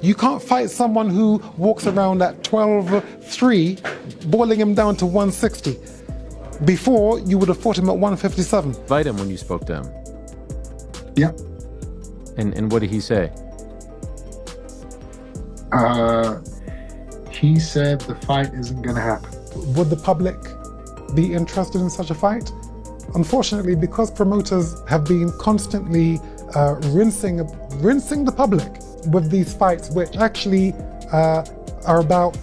You can't fight someone who walks around at 12-3, boiling him down to 160. Before, you would have fought him at 157. Fight him when you spoke to him. Yeah. And what did he say? He said the fight isn't going to happen. Would the public be interested in such a fight? Unfortunately, because promoters have been constantly rinsing the public with these fights, which actually are about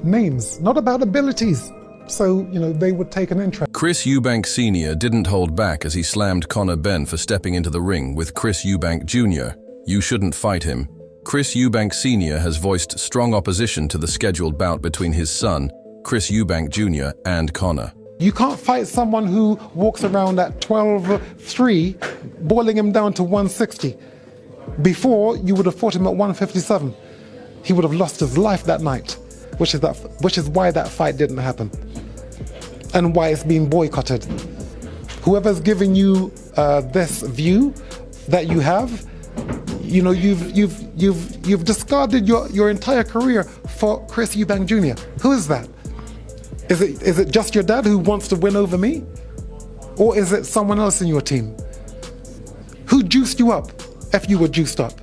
names, not about abilities. So, they would take an interest. Chris Eubank Sr. didn't hold back as he slammed Conor Benn for stepping into the ring with Chris Eubank Jr. You shouldn't fight him. Chris Eubank Sr. has voiced strong opposition to the scheduled bout between his son, Chris Eubank Jr. and Conor. You can't fight someone who walks around at 12-3, boiling him down to 160. Before, you would have fought him at 157. He would have lost his life that night, which is why that fight didn't happen, and why it's being boycotted. Whoever's giving you this view that you have, you've discarded your entire career for Chris Eubank Jr. Who is that? Is it just your dad who wants to win over me? Or is it someone else in your team? Who juiced you up if you were juiced up?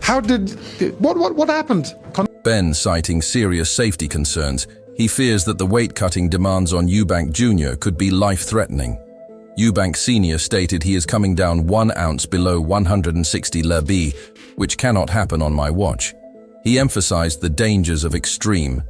What happened? Benn citing serious safety concerns. He fears that the weight-cutting demands on Eubank Jr. could be life-threatening. Eubank Sr. stated he is coming down 1 ounce below 160 lb, which cannot happen on my watch. He emphasized the dangers of extreme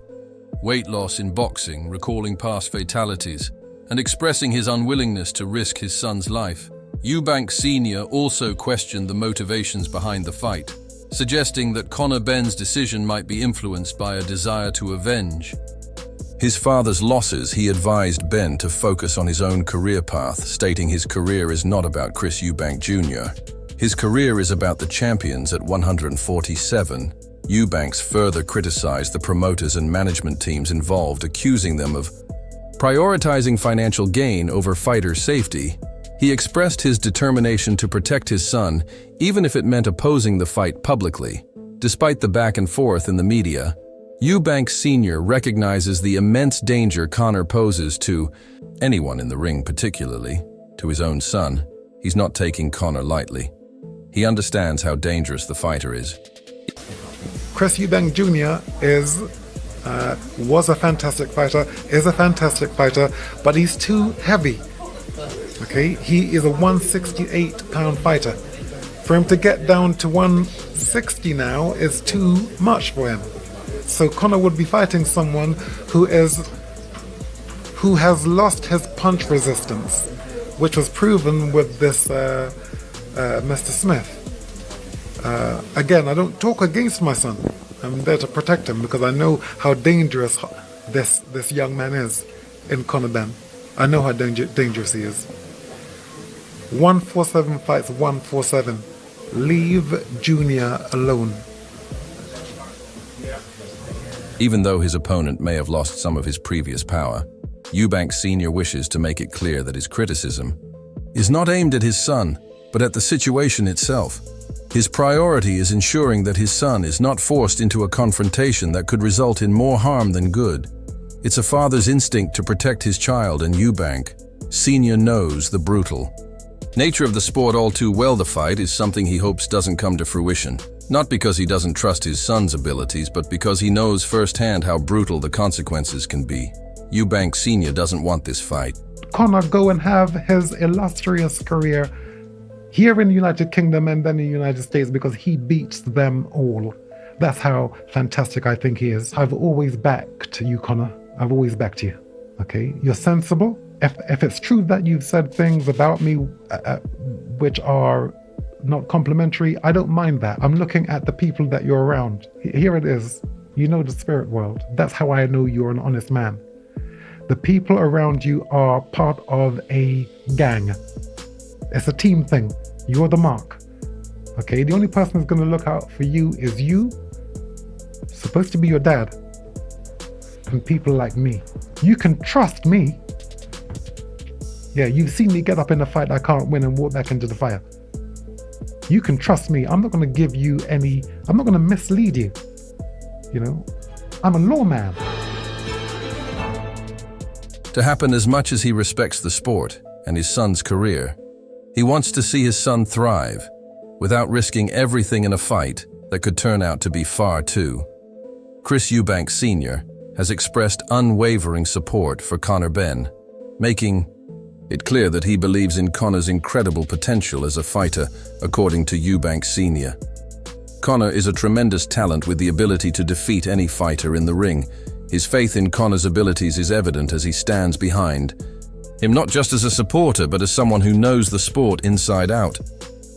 weight loss in boxing, recalling past fatalities, and expressing his unwillingness to risk his son's life. Eubank Sr. also questioned the motivations behind the fight, suggesting that Conor Benn's decision might be influenced by a desire to avenge his father's losses. He advised Benn to focus on his own career path, stating his career is not about Chris Eubank Jr. His career is about the champions at 147. Eubanks further criticized the promoters and management teams involved, accusing them of prioritizing financial gain over fighter safety. He expressed his determination to protect his son, even if it meant opposing the fight publicly. Despite the back and forth in the media, Eubank Sr. recognizes the immense danger Conor poses to anyone in the ring, particularly to his own son. He's not taking Conor lightly. He understands how dangerous the fighter is. Chris Eubank Jr. was a fantastic fighter, is a fantastic fighter, but he's too heavy. Okay, he is a 168-pound fighter. For him to get down to 160 now is too much for him. So Conor would be fighting someone who has lost his punch resistance, which was proven with this Mr. Smith. Again, I don't talk against my son. I'm there to protect him because I know how dangerous this young man is in Conor Benn. I know how dangerous he is. 147 fights 147. Leave Junior alone. Even though his opponent may have lost some of his previous power, Eubank Sr. wishes to make it clear that his criticism is not aimed at his son, but at the situation itself. His priority is ensuring that his son is not forced into a confrontation that could result in more harm than good. It's a father's instinct to protect his child, and Eubank Sr. knows the brutal nature of the sport all too well. The fight is something he hopes doesn't come to fruition, not because he doesn't trust his son's abilities, but because he knows firsthand how brutal the consequences can be. Eubank Sr. doesn't want this fight. Conor go and have his illustrious career here in the United Kingdom and then in the United States because he beats them all. That's how fantastic I think he is. I've always backed you, Conor. I've always backed you. Okay? You're sensible. If it's true that you've said things about me which are not complimentary, I don't mind that. I'm looking at the people that you're around. Here it is. You know the spirit world. That's how I know you're an honest man. The people around you are part of a gang. It's a team thing. You're the mark. Okay? The only person who's going to look out for you is you. Supposed to be your dad. And people like me. You can trust me. Yeah, you've seen me get up in a fight I can't win and walk back into the fire. You can trust me. I'm not going to give you any I'm not going to mislead you. You know, I'm a lawman. To happen as much as he respects the sport and his son's career, he wants to see his son thrive without risking everything in a fight that could turn out to be far too. Chris Eubank Sr. has expressed unwavering support for Conor Benn, making it clear that he believes in Conor's incredible potential as a fighter, according to Eubank Sr. Conor is a tremendous talent with the ability to defeat any fighter in the ring. His faith in Conor's abilities is evident as he stands behind him, not just as a supporter, but as someone who knows the sport inside out.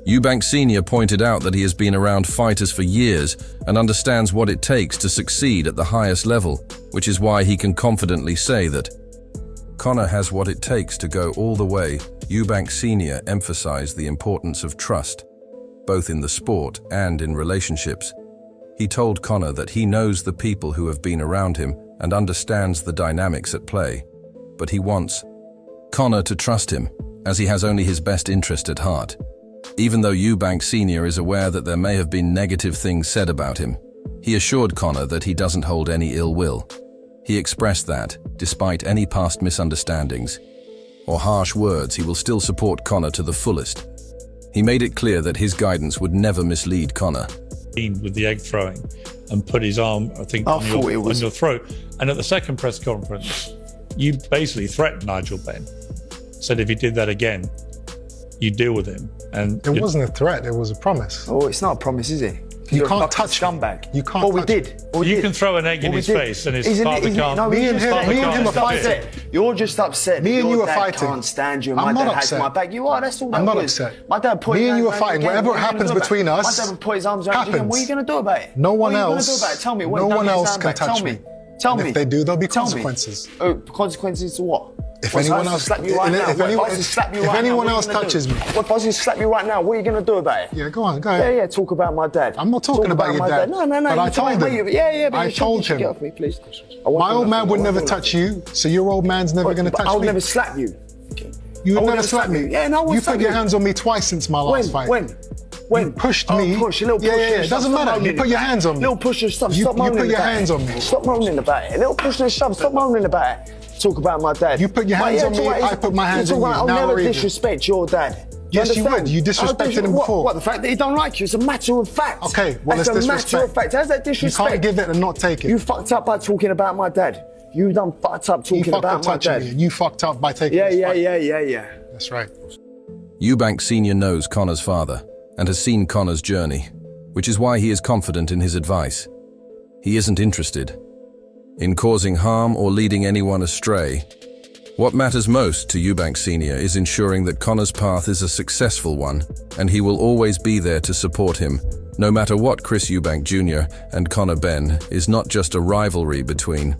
Eubank Sr. pointed out that he has been around fighters for years and understands what it takes to succeed at the highest level, which is why he can confidently say that Conor has what it takes to go all the way. Eubank Sr. emphasized the importance of trust, both in the sport and in relationships. He told Conor that he knows the people who have been around him and understands the dynamics at play, but he wants Conor to trust him, as he has only his best interest at heart. Even though Eubank Sr. is aware that there may have been negative things said about him, he assured Conor that he doesn't hold any ill will. He expressed that, despite any past misunderstandings or harsh words, he will still support Conor to the fullest. He made it clear that his guidance would never mislead Conor. With the egg throwing and put his arm, I think, on your throat. And at the second press conference, you basically threatened Nigel Benn. Said if he did that again, you deal with him. And it wasn't a threat, it was a promise. Oh, it's not a promise, is it? You can't touch scumbag. You can't. What we did. You can throw an egg in his face, and his father can't. No, me and him are fighting. You're just upset. Me and you are fighting. Can't stand you. I'm my not dad upset. has my back. You are. That's all. I'm not was. upset. My dad put. Me and you are fighting. Whatever happens between us. My dad would put his arms around you. What are you going to do about it? No one else. What are you going to do about it? Tell me. No one else can touch me. Tell me. If they do, there'll be consequences. Consequences to what? If anyone else slap you right now, if anyone else touches me, what if I just slap you right now? What are you going to do about it? Yeah, go on, go ahead. Yeah, talk about my dad. I'm not talking about your dad. No. But I told him. But I told him. Get off me, please. My old man would never touch you, so your old man's never going to touch me. I'll never slap you. You would never slap me. Yeah, no, you put your hands on me twice since my last fight. When? You pushed me. Push, a little push. Yeah, it doesn't matter. You put your hands on me. Little push and stuff. Stop moaning about it. You put your about hands it. on me. Stop moaning about it. A little push and shove. Stop moaning about it. Talk about my dad. You put your hands on me, I put my hands on you. I'll Now never disrespect your dad. Yes, you would. You disrespected him before. What, the fact that he don't like you? It's a matter of fact. Okay, well, it's disrespect. It's a matter of fact. How's that disrespect? You can't give it and not take it. You fucked up by talking about my dad. You done fucked up talking about my dad. Me and you fucked up by taking this fight. Yeah. That's right. Eubank Sr. knows Conor's father and has seen Conor's journey, which is why he is confident in his advice. He isn't interested in causing harm or leading anyone astray. What matters most to Eubank Sr. is ensuring that Conor's path is a successful one, and he will always be there to support him, no matter what. Chris Eubank Jr. and Conor Benn is not just a rivalry between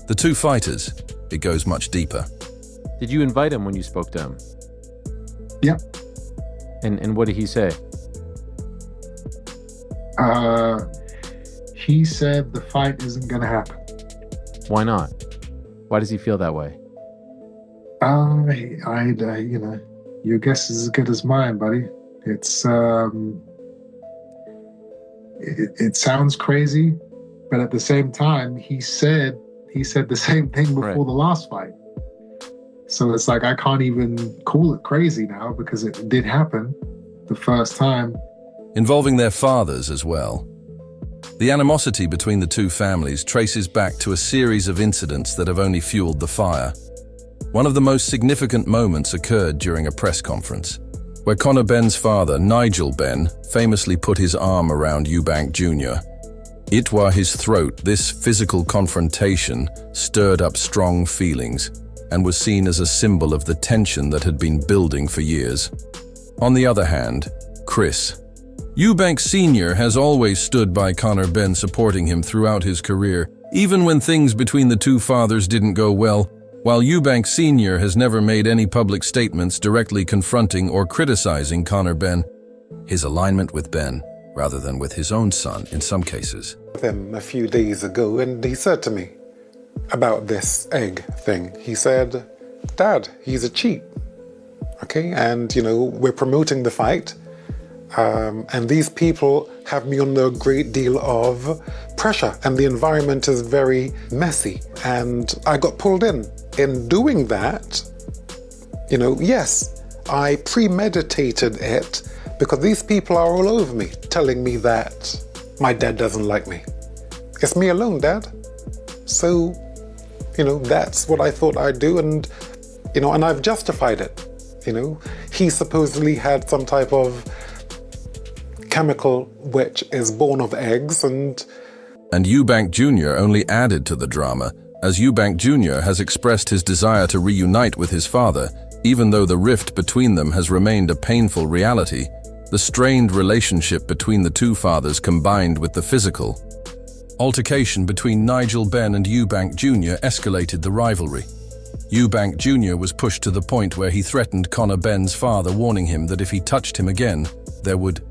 the two fighters, it goes much deeper. Did you invite him when you spoke to him? Yeah. And what did he say? He said the fight isn't going to happen. Why not? Why does he feel that way? You know, your guess is as good as mine, buddy. It's, it sounds crazy, but at the same time, he said the same thing before the last fight. So it's like, I can't even call it crazy now because it did happen the first time. Involving their fathers as well. The animosity between the two families traces back to a series of incidents that have only fueled the fire. One of the most significant moments occurred during a press conference, where Conor Benn's father, Nigel Benn, famously put his arm around Eubank Jr. It was his throat. This physical confrontation stirred up strong feelings and was seen as a symbol of the tension that had been building for years. On the other hand, Chris Eubank Sr. has always stood by Conor Benn, supporting him throughout his career, even when things between the two fathers didn't go well. While Eubank Sr. has never made any public statements directly confronting or criticizing Conor Benn, his alignment with Benn, rather than with his own son in some cases. Him a few days ago, and he said to me about this egg thing. He said, "Dad, he's a cheat, okay? And, you know, we're promoting the fight. And these people have me under a great deal of pressure, and the environment is very messy. And I got pulled in. In doing that, yes, I premeditated it because these people are all over me, telling me that my dad doesn't like me. It's me alone, Dad. So, that's what I thought I'd do, and I've justified it. He supposedly had some type of chemical which is born of eggs, and Eubank Jr. only added to the drama, as Eubank Jr. has expressed his desire to reunite with his father, even though the rift between them has remained a painful reality. The strained relationship between the two fathers combined with the physical altercation between Nigel Benn and Eubank Jr. escalated the rivalry. Eubank Jr. was pushed to the point where he threatened Conor Benn's father, warning him that if he touched him again, there would